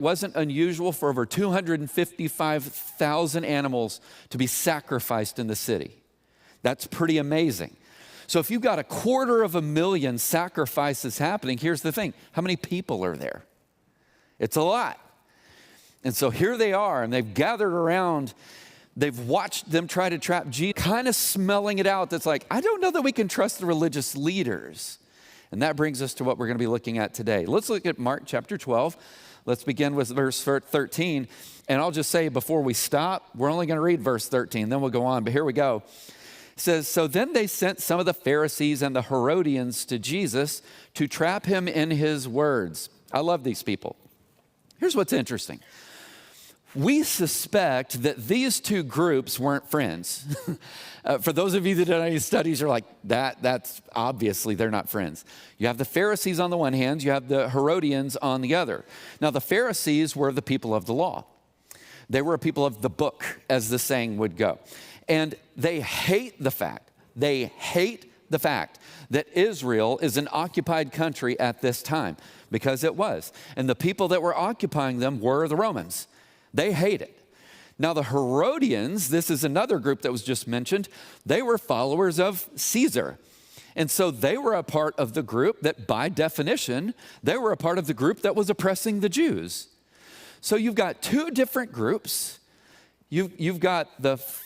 wasn't unusual for over 255,000 animals to be sacrificed in the city. That's pretty amazing. So if you've got 250,000 sacrifices happening, here's the thing. How many people are there? It's a lot. And so here they are, and they've gathered around. They've watched them try to trap Jesus, kind of smelling it out. That's like, I don't know that we can trust the religious leaders. And that brings us to what we're going to be looking at today. Let's look at Mark chapter 12. Let's begin with verse 13. And I'll just say before we stop, we're only going to read verse 13, then we'll go on. But here we go. It says, so then they sent some of the Pharisees and the Herodians to Jesus to trap him in his words. I love these people. Here's what's interesting. We suspect that these two groups weren't friends. For those of you that don't know any studies, you're like, that's obviously they're not friends. You have the Pharisees on the one hand, you have the Herodians on the other. Now, the Pharisees were the people of the law. They were a people of the book, as the saying would go. And they hate the fact that Israel is an occupied country at this time, because it was. And the people that were occupying them were the Romans. They hate it. Now, the Herodians, this is another group that was just mentioned, they were followers of Caesar. And so they were a part of the group that, by definition, they were a part of the group that was oppressing the Jews. So you've got two different groups. You've got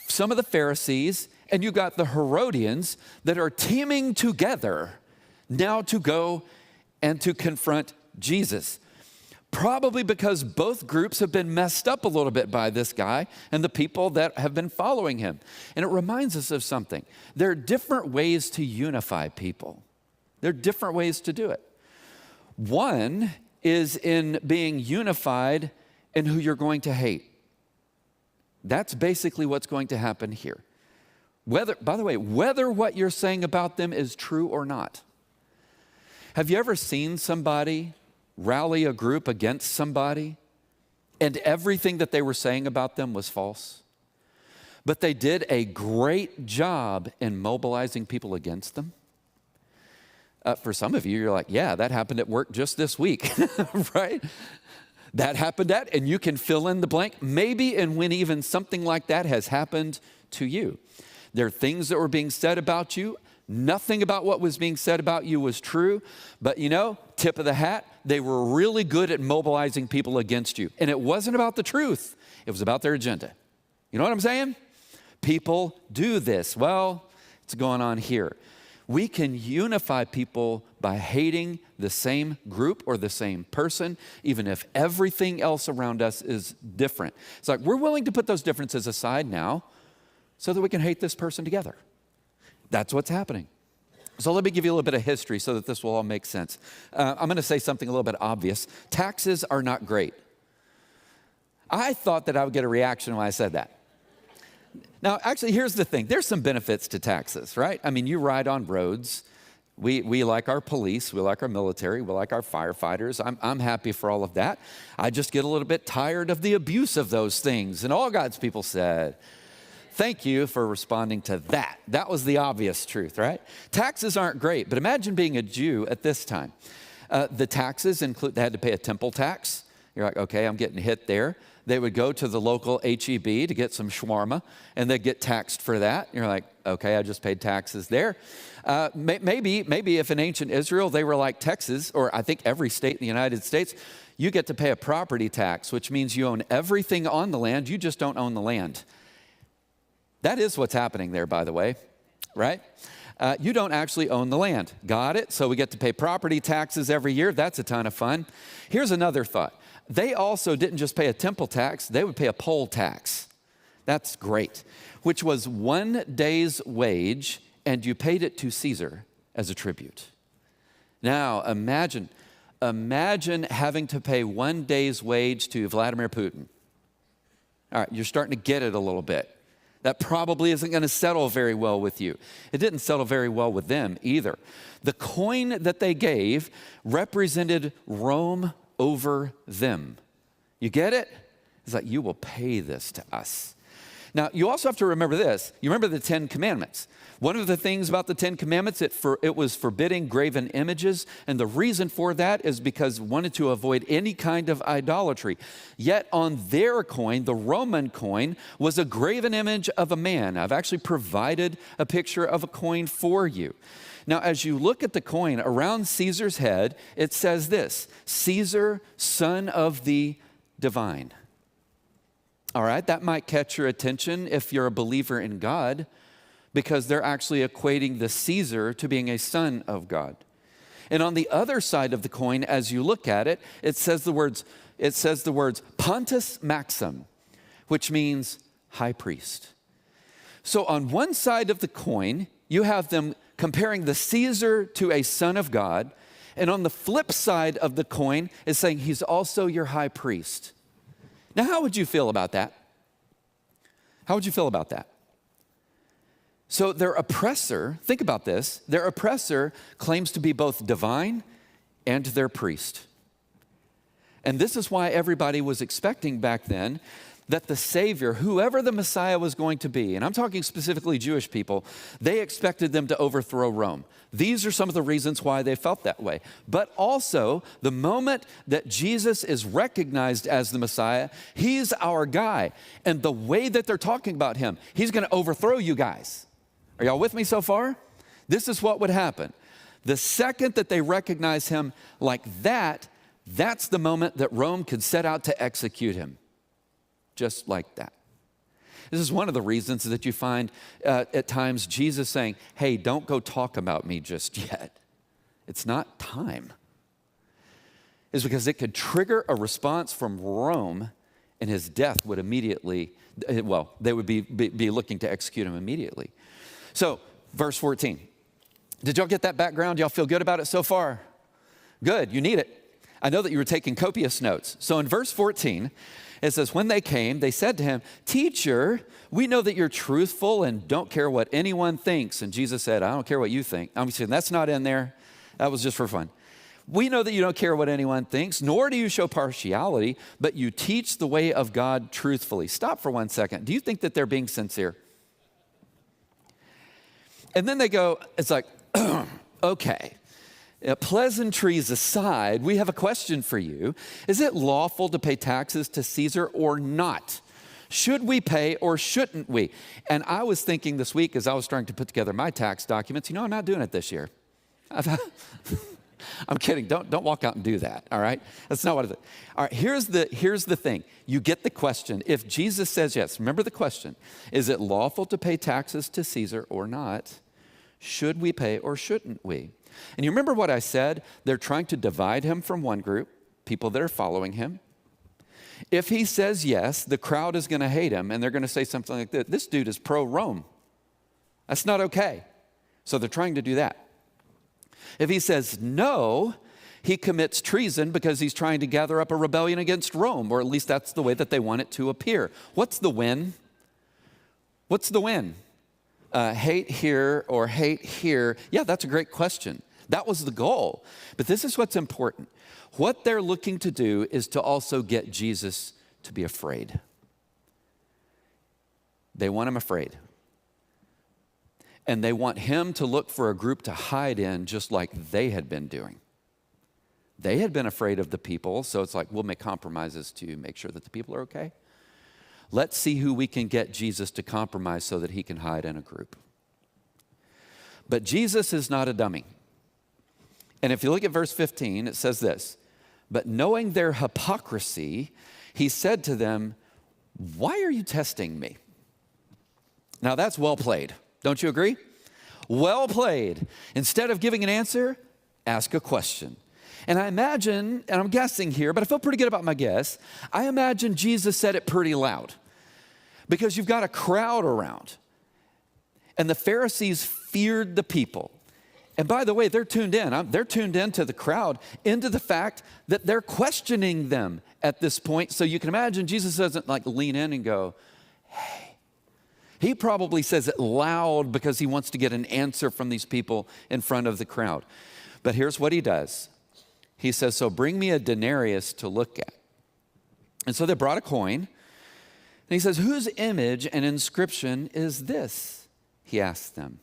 some of the Pharisees, and you've got the Herodians that are teaming together now to go and to confront Jesus. Probably because both groups have been messed up a little bit by this guy and the people that have been following him. And it reminds us of something. There are different ways to unify people. There are different ways to do it. One is in being unified in who you're going to hate. That's basically what's going to happen here. By the way, whether what you're saying about them is true or not. Have you ever seen somebody rally a group against somebody and everything that they were saying about them was false? But they did a great job in mobilizing people against them. For some of you, you're like, yeah, that happened at work just this week, right? That happened and you can fill in the blank. Maybe and when even something like that has happened to you. There are things that were being said about you. Nothing about what was being said about you was true. But tip of the hat, they were really good at mobilizing people against you. And it wasn't about the truth. It was about their agenda. You know what I'm saying? People do this. Well, it's going on here. We can unify people by hating the same group or the same person, even if everything else around us is different. It's like we're willing to put those differences aside now so that we can hate this person together. That's what's happening. So let me give you a little bit of history so that this will all make sense. I'm going to say something a little bit obvious. Taxes are not great. I thought that I would get a reaction when I said that. Now, actually, here's the thing. There's some benefits to taxes, right? I mean, you ride on roads. We like our police. We like our military. We like our firefighters. I'm happy for all of that. I just get a little bit tired of the abuse of those things. And all God's people said, thank you for responding to that. That was the obvious truth, right? Taxes aren't great, but imagine being a Jew at this time. The taxes include, they had to pay a temple tax. You're like, okay, I'm getting hit there. They would go to the local HEB to get some shawarma, and they'd get taxed for that. You're like, okay, I just paid taxes there. Maybe if in ancient Israel they were like Texas, or I think every state in the United States, you get to pay a property tax, which means you own everything on the land, you just don't own the land. That is what's happening there, by the way, right? You don't actually own the land. Got it? So we get to pay property taxes every year. That's a ton of fun. Here's another thought. They also didn't just pay a temple tax. They would pay a poll tax. That's great, which was 1 day's wage, and you paid it to Caesar as a tribute. Now, imagine having to pay 1 day's wage to Vladimir Putin. All right, you're starting to get it a little bit. That probably isn't going to settle very well with you. It didn't settle very well with them either. The coin that they gave represented Rome over them. You get it? It's like, you will pay this to us. Now, you also have to remember this. You remember the 10 Commandments. One of the things about the 10 Commandments, it was forbidding graven images. And the reason for that is because it wanted to avoid any kind of idolatry. Yet on their coin, the Roman coin, was a graven image of a man. I've actually provided a picture of a coin for you. Now, as you look at the coin around Caesar's head, it says this: Caesar, son of the divine. All right, that might catch your attention if you're a believer in God, because they're actually equating the Caesar to being a son of God. And on the other side of the coin, as you look at it, it says the words Pontus Maxim, which means high priest. So on one side of the coin, you have them comparing the Caesar to a son of God, and on the flip side of the coin is saying he's also your high priest. Now, how would you feel about that? How would you feel about that? So their oppressor, think about this, their oppressor claims to be both divine and their priest. And this is why everybody was expecting back then that the Savior, whoever the Messiah was going to be, and I'm talking specifically Jewish people, they expected them to overthrow Rome. These are some of the reasons why they felt that way. But also, the moment that Jesus is recognized as the Messiah, he's our guy. And the way that they're talking about him, he's going to overthrow you guys. Are y'all with me so far? This is what would happen. The second that they recognize him like that, that's the moment that Rome could set out to execute him. Just like that. This is one of the reasons that you find at times Jesus saying, hey, don't go talk about me just yet. It's not time. It's because it could trigger a response from Rome, and his death would immediately, they would be looking to execute him immediately. So, verse 14. Did y'all get that background? Y'all feel good about it so far? Good, you need it. I know that you were taking copious notes. So in verse 14, it says, when they came, they said to him, Teacher, we know that you're truthful and don't care what anyone thinks. And Jesus said, I don't care what you think. I'm saying that's not in there. That was just for fun. We know that you don't care what anyone thinks, nor do you show partiality, but you teach the way of God truthfully. Stop for 1 second. Do you think that they're being sincere? And then they go, it's like, okay. Pleasantries aside, we have a question for you. Is it lawful to pay taxes to Caesar or not? Should we pay or shouldn't we? And I was thinking this week as I was trying to put together my tax documents, I'm not doing it this year. I'm kidding. Don't walk out and do that, all right? That's not what it is. All right, here's the thing. You get the question. If Jesus says yes, remember the question. Is it lawful to pay taxes to Caesar or not? Should we pay or shouldn't we? And you remember what I said? They're trying to divide him from one group, people that are following him. If he says yes, the crowd is going to hate him, and they're going to say something like this: this dude is pro-Rome. That's not okay. So they're trying to do that. If he says no, he commits treason because he's trying to gather up a rebellion against Rome, or at least that's the way that they want it to appear. What's the win? What's the win? Hate here or hate here? Yeah, that's a great question. That was the goal. But this is what's important. What they're looking to do is to also get Jesus to be afraid. They want him afraid. And they want him to look for a group to hide in, just like they had been doing. They had been afraid of the people, so it's like, we'll make compromises to make sure that the people are okay. Let's see who we can get Jesus to compromise so that he can hide in a group. But Jesus is not a dummy. And if you look at verse 15, it says this: but knowing their hypocrisy, he said to them, why are you testing me? Now that's well played. Don't you agree? Well played. Instead of giving an answer, ask a question. And I imagine, and I'm guessing here, but I feel pretty good about my guess, I imagine Jesus said it pretty loud, because you've got a crowd around. And the Pharisees feared the people. And by the way, they're tuned in. They're tuned into the crowd, into the fact that they're questioning them at this point. So you can imagine Jesus doesn't like lean in and go, hey. He probably says it loud because he wants to get an answer from these people in front of the crowd. But here's what he does. He says, so bring me a denarius to look at. And so they brought a coin. he says, whose image and inscription is this? He asked them.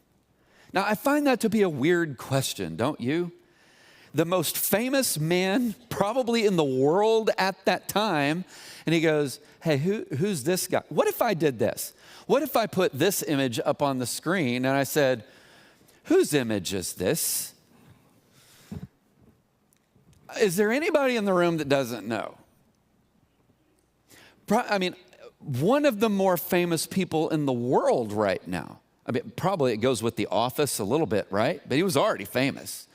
Now, I find that to be a weird question, don't you? The most famous man probably in the world at that time, and he goes, hey, who's this guy? What if I did this? What if I put this image up on the screen and I said, whose image is this? Is there anybody in the room that doesn't know? I mean, one of the more famous people in the world right now. I mean, probably it goes with The Office a little bit, right? But he was already famous.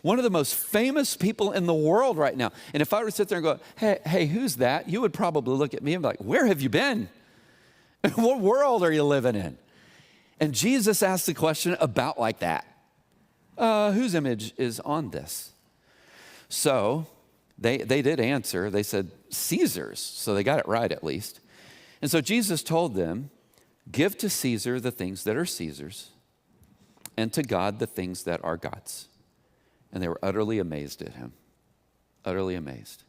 One of the most famous people in the world right now. And if I were to sit there and go, hey, who's that? You would probably look at me and be like, where have you been? What world are you living in? And Jesus asked the question about like that. Whose image is on this? So they did answer. They said, Caesar's. So they got it right at least. And so Jesus told them, give to Caesar the things that are Caesar's, and to God the things that are God's. And they were utterly amazed at him. Utterly amazed.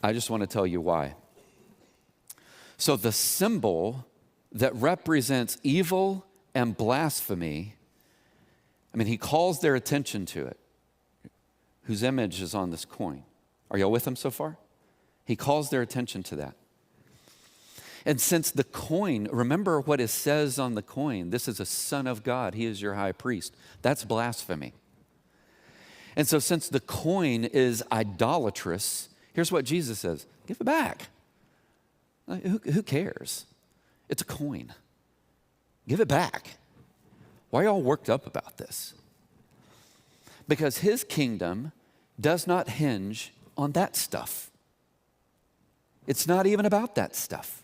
I just want to tell you why. So the symbol that represents evil and blasphemy, I mean, he calls their attention to it. Whose image is on this coin? Are y'all with him so far? He calls their attention to that. And since the coin, remember what it says on the coin, this is a son of God, he is your high priest. That's blasphemy. And so since the coin is idolatrous, here's what Jesus says, give it back. Who cares? It's a coin. Give it back. Why are y'all worked up about this? Because his kingdom does not hinge on that stuff. It's not even about that stuff.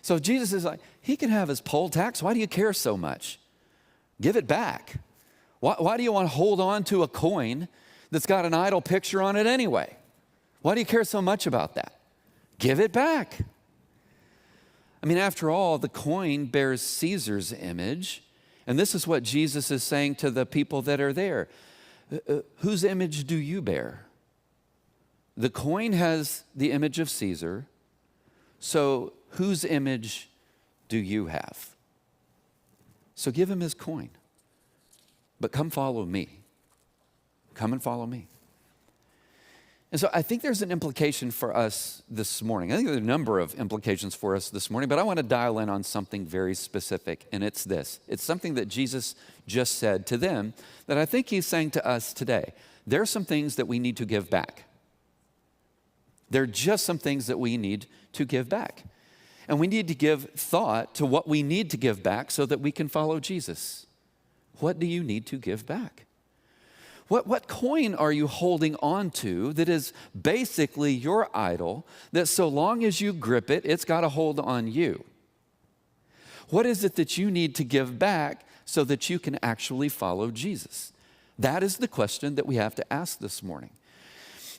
So Jesus is like, he can have his poll tax. Why do you care so much? Give it back. Why do you want to hold on to a coin that's got an idol picture on it anyway? Why do you care so much about that? Give it back. I mean, after all, the coin bears Caesar's image, and this is what Jesus is saying to the people that are there. Whose image do you bear? The coin has the image of Caesar, so whose image do you have? So give him his coin, but come follow me. Come and follow me. And so I think there's an implication for us this morning. I think there's a number of implications for us this morning, but I want to dial in on something very specific, and it's this. It's something that Jesus just said to them that I think he's saying to us today. There are some things that we need to give back. There are just some things that we need to give back. And we need to give thought to what we need to give back so that we can follow Jesus. What do you need to give back? What coin are you holding on to that is basically your idol, that so long as you grip it, it's got a hold on you? What is it that you need to give back so that you can actually follow Jesus? That is the question that we have to ask this morning.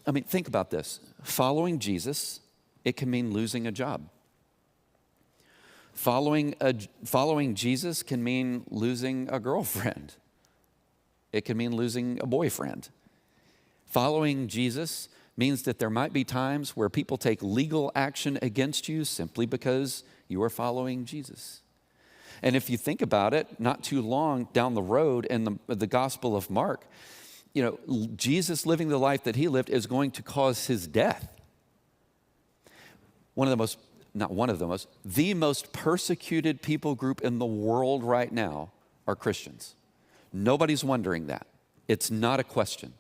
I mean, think about this. Following Jesus, it can mean losing a job. Following Jesus can mean losing a girlfriend. It can mean losing a boyfriend. Following Jesus means that there might be times where people take legal action against you simply because you are following Jesus. And if you think about it, not too long down the road in the Gospel of Mark, you know, Jesus living the life that he lived is going to cause his death. The most persecuted people group in the world right now are Christians. Nobody's wondering that. It's not a question.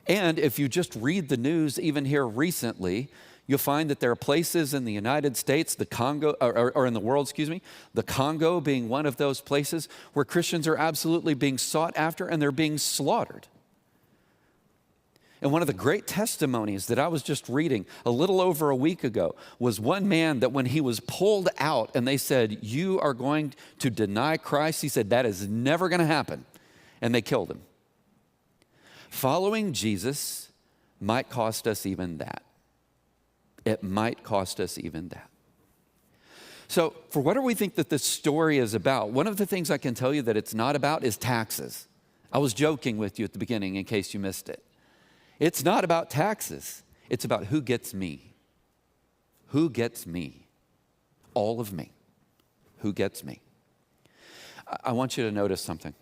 And if you just read the news, even here recently, you'll find that there are places in the United States, the Congo, or in the world, the Congo being one of those places where Christians are absolutely being sought after and they're being slaughtered. And one of the great testimonies that I was just reading a little over a week ago was one man that when he was pulled out and they said, you are going to deny Christ, he said, that is never going to happen. And they killed him. Following Jesus might cost us even that. It might cost us even that. So for what do we think that this story is about? One of the things I can tell you that it's not about is taxes. I was joking with you at the beginning in case you missed it. It's not about taxes. It's about who gets me. Who gets me? all of me. Who gets me? I want you to notice something.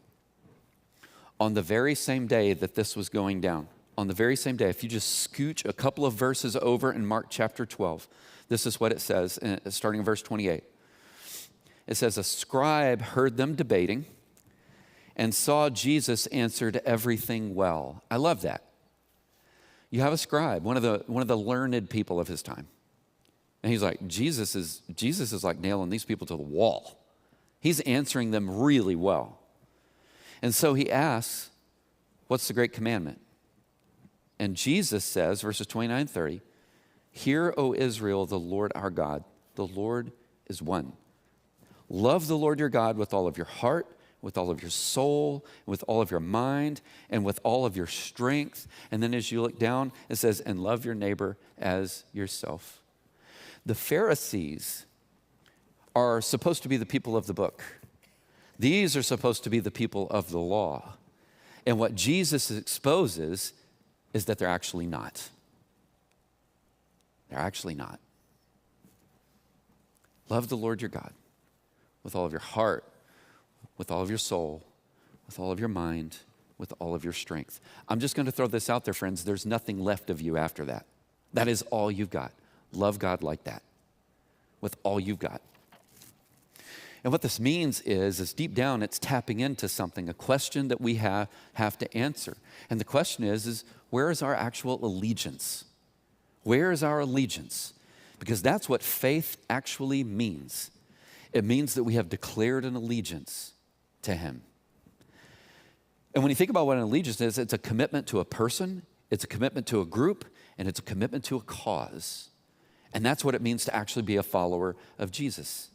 On the very same day that this was going down, on the very same day, if you just scooch a couple of verses over in Mark chapter 12, this is what it says, starting in verse 28. It says, a scribe heard them debating and saw Jesus answered everything well. I love that. You have a scribe, one of the learned people of his time. And he's like, Jesus is like nailing these people to the wall. He's answering them really well. And so he asks, what's the great commandment? And Jesus says, verses 29 and 30, hear, O Israel, the Lord our God, the Lord is one. Love the Lord your God with all of your heart, with all of your soul, with all of your mind, and with all of your strength. And then as you look down, it says, and love your neighbor as yourself. The Pharisees are supposed to be the people of the book. These are supposed to be the people of the law. And what Jesus exposes is that they're actually not. They're actually not. Love the Lord your God with all of your heart, with all of your soul, with all of your mind, with all of your strength. I'm just going to throw this out there, friends. There's nothing left of you after that. That is all you've got. Love God like that, with all you've got. And what this means is deep down, it's tapping into something, a question that we have to answer. And the question is where is our actual allegiance? Where is our allegiance? Because that's what faith actually means. It means that we have declared an allegiance to him. And when you think about what an allegiance is, it's a commitment to a person, it's a commitment to a group, and it's a commitment to a cause. And that's what it means to actually be a follower of Jesus.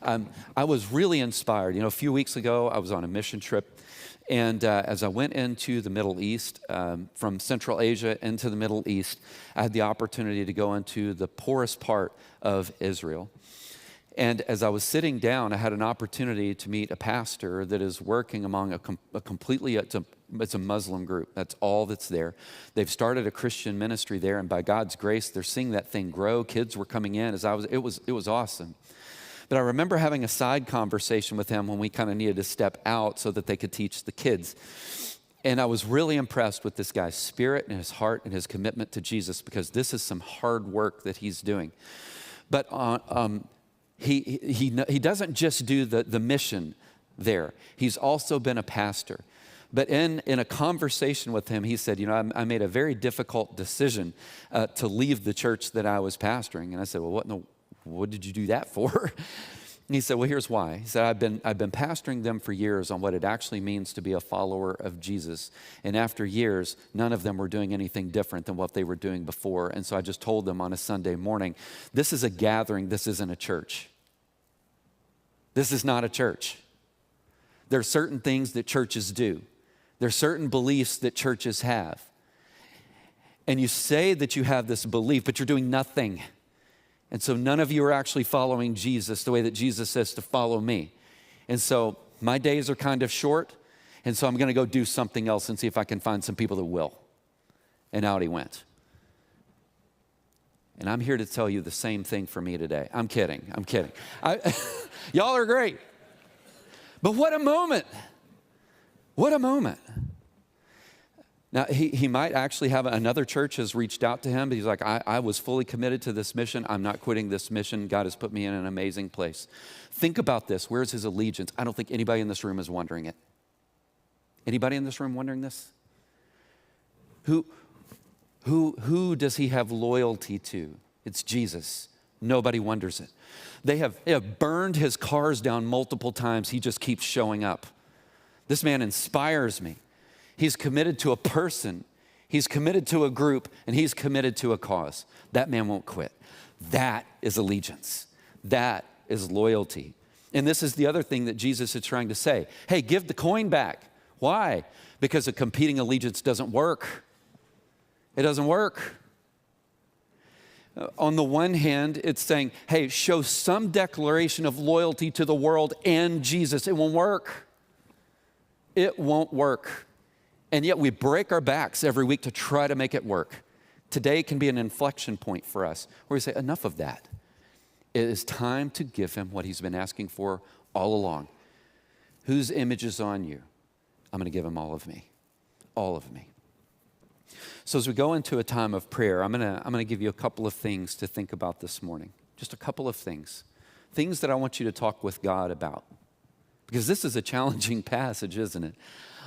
I was really inspired. A few weeks ago, I was on a mission trip. And as I went into the Middle East, from Central Asia into the Middle East, I had the opportunity to go into the poorest part of Israel. And as I was sitting down, I had an opportunity to meet a pastor that is working among it's a Muslim group. That's all that's there. They've started a Christian ministry there, and by God's grace, they're seeing that thing grow. Kids were coming in. It was awesome. But I remember having a side conversation with him when we kind of needed to step out so that they could teach the kids. And I was really impressed with this guy's spirit and his heart and his commitment to Jesus, because this is some hard work that he's doing. But he doesn't just do the mission there. He's also been a pastor. But in a conversation with him, he said, I made a very difficult decision to leave the church that I was pastoring. And I said, well, what did you do that for? And he said, well, here's why. He said, I've been pastoring them for years on what it actually means to be a follower of Jesus. And after years, none of them were doing anything different than what they were doing before. And so I just told them on a Sunday morning, this is a gathering, this isn't a church. This is not a church. There are certain things that churches do. There are certain beliefs that churches have. And you say that you have this belief, but you're doing nothing. And so none of you are actually following Jesus the way that Jesus says to follow me. And so my days are kind of short, and so I'm going to go do something else and see if I can find some people that will. And out he went. And I'm here to tell you the same thing for me today. I'm kidding. Y'all are great. But what a moment. What a moment. Now, he might actually have another church has reached out to him, but he's like, I was fully committed to this mission. I'm not quitting this mission. God has put me in an amazing place. Think about this. Where's his allegiance? I don't think anybody in this room is wondering it. Anybody in this room wondering this? Who does he have loyalty to? It's Jesus. Nobody wonders it. They have burned his cars down multiple times. He just keeps showing up. This man inspires me. He's committed to a person, he's committed to a group, and he's committed to a cause. That man won't quit. That is allegiance. That is loyalty. And this is the other thing that Jesus is trying to say. Hey, give the coin back. Why? Because a competing allegiance doesn't work. It doesn't work. On the one hand, it's saying, hey, show some declaration of loyalty to the world and Jesus. It won't work. It won't work. And yet we break our backs every week to try to make it work. Today can be an inflection point for us where we say, enough of that. It is time to give him what he's been asking for all along. Whose image is on you? I'm going to give him all of me. All of me. So as we go into a time of prayer, I'm going to give you a couple of things to think about this morning. Just a couple of things. Things that I want you to talk with God about. Because this is a challenging passage, isn't it?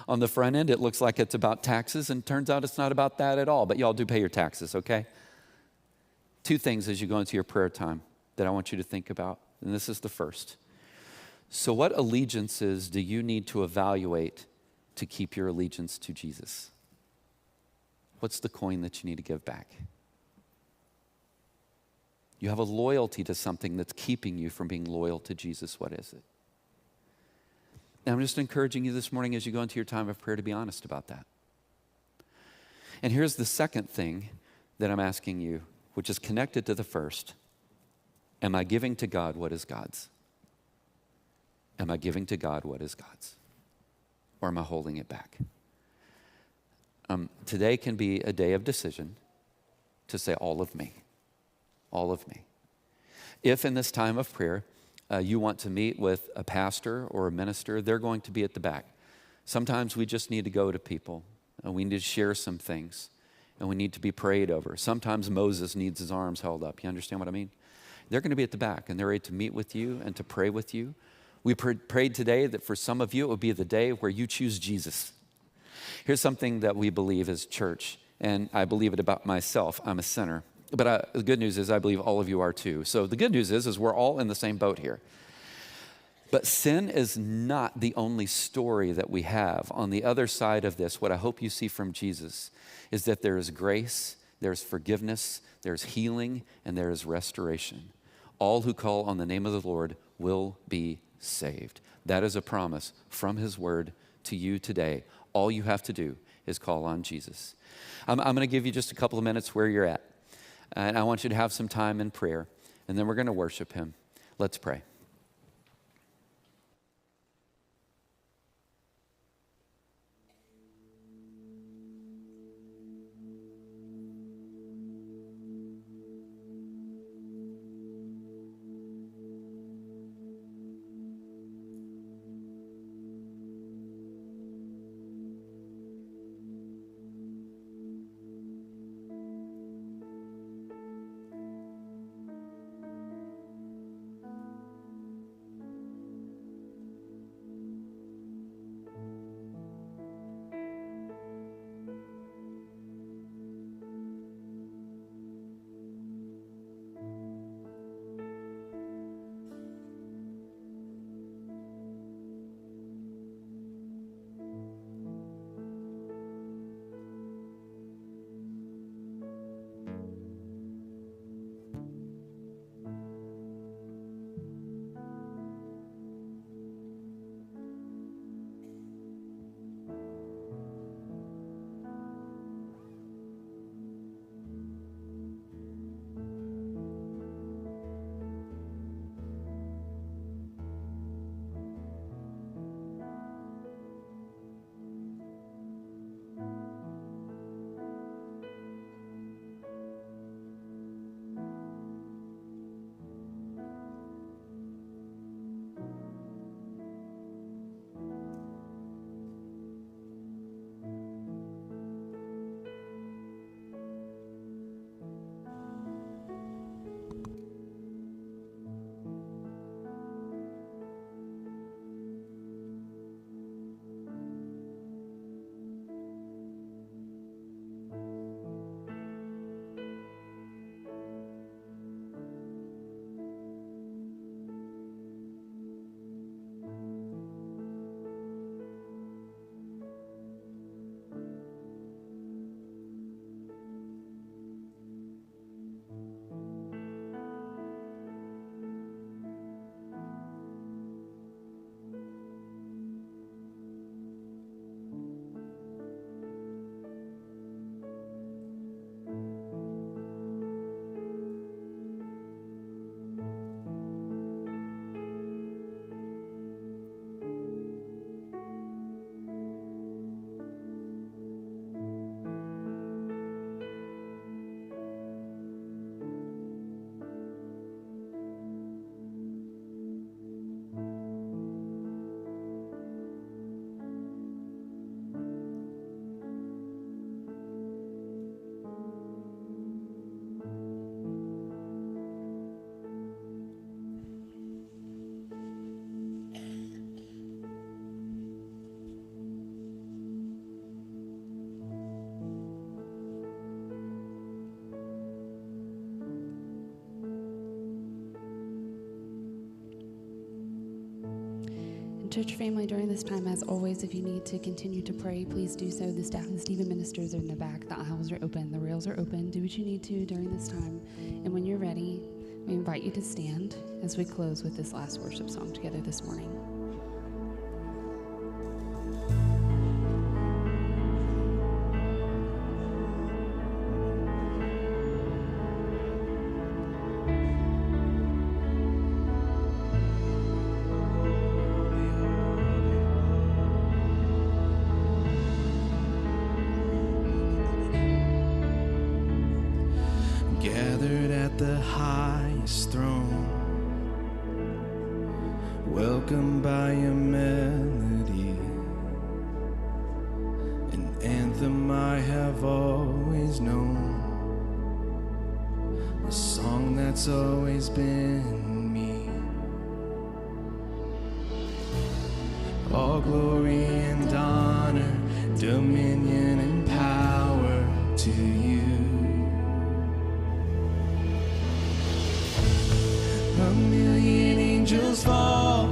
On the front end, it looks like it's about taxes, and turns out it's not about that at all. But y'all do pay your taxes, okay? Two things as you go into your prayer time that I want you to think about, and this is the first. So what allegiances do you need to evaluate to keep your allegiance to Jesus? What's the coin that you need to give back? You have a loyalty to something that's keeping you from being loyal to Jesus. What is it? And I'm just encouraging you this morning as you go into your time of prayer to be honest about that. And here's the second thing that I'm asking you, which is connected to the first. Am I giving to God what is God's? Am I giving to God what is God's? Or am I holding it back? Today can be a day of decision to say all of me. All of me. If in this time of prayer, you want to meet with a pastor or a minister, they're going to be at the back. Sometimes we just need to go to people and we need to share some things and we need to be prayed over. Sometimes Moses needs his arms held up. You understand what I mean? They're going to be at the back and they're ready to meet with you and to pray with you. We prayed today that for some of you, it would be the day where you choose Jesus. Here's something that we believe as church, and I believe it about myself. I'm a sinner. But the good news is I believe all of you are too. So the good news is we're all in the same boat here. But sin is not the only story that we have. On the other side of this, what I hope you see from Jesus is that there is grace, there's forgiveness, there's healing, and there is restoration. All who call on the name of the Lord will be saved. That is a promise from his word to you today. All you have to do is call on Jesus. I'm going to give you just a couple of minutes where you're at. And I want you to have some time in prayer. And then we're going to worship him. Let's pray. Church family, during this time, as always, if you need to continue to pray, please do so. The staff and the Stephen ministers are in the back. The aisles are open. The rails are open. Do what you need to during this time. And when you're ready, we invite you to stand as we close with this last worship song together this morning. Gathered at the highest throne, welcomed by a melody, an anthem I have always known, a song that's always been me. All glory and honor, dominion and power to you. A million angels fall,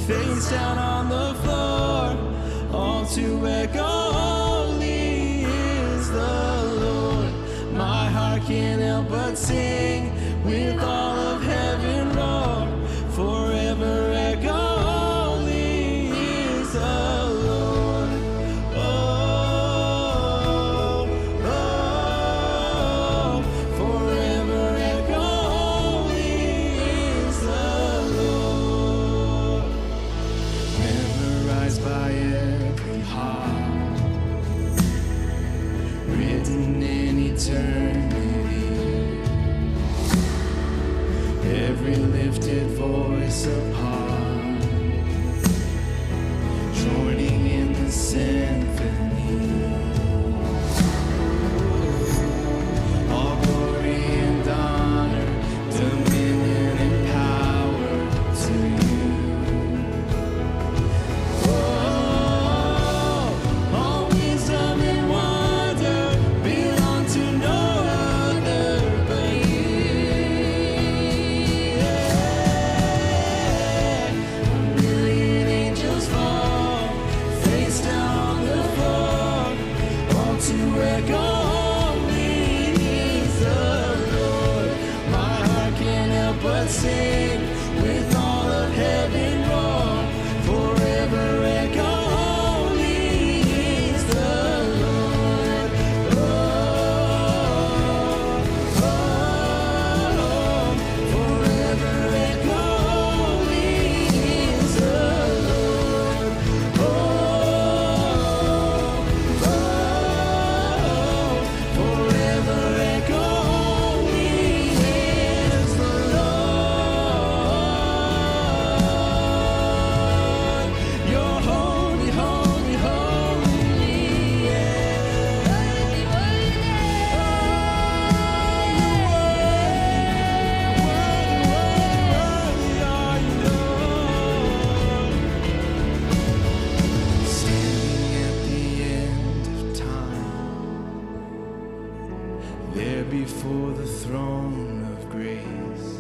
face down on the floor, all to echo, holy is the Lord. My heart can't help but sing, with all of heaven roar, forever echo, holy is the Lord. Oh, oh, forever echo, holy is the Lord. Memorized by every heart, written in eternity, every lifted voice apart, joining in the symphony. All glory and honor, dominion and power to you. Oh, all wisdom and wonder belong to no other but you. A million angels fall, face down on the floor, all to echo, holy is the Lord. My heart can't help but sing, with all of heaven roar, forever echo, holy is the Lord. Oh, oh, forever echo, holy is the Lord. Oh, forever echo, holy is the Lord. You're holy, holy, holy, yeah. Worthy, worthy are you, Lord. Standing at the end of time, there before the throne of grace,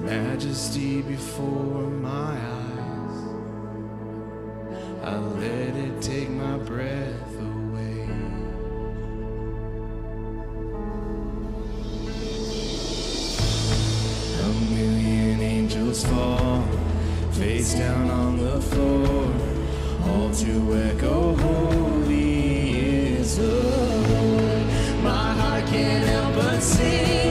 majesty before my eyes, I let it take my breath away. A million angels fall, face down on the floor, all to echo, holy is the Lord. My heart can't help but sing,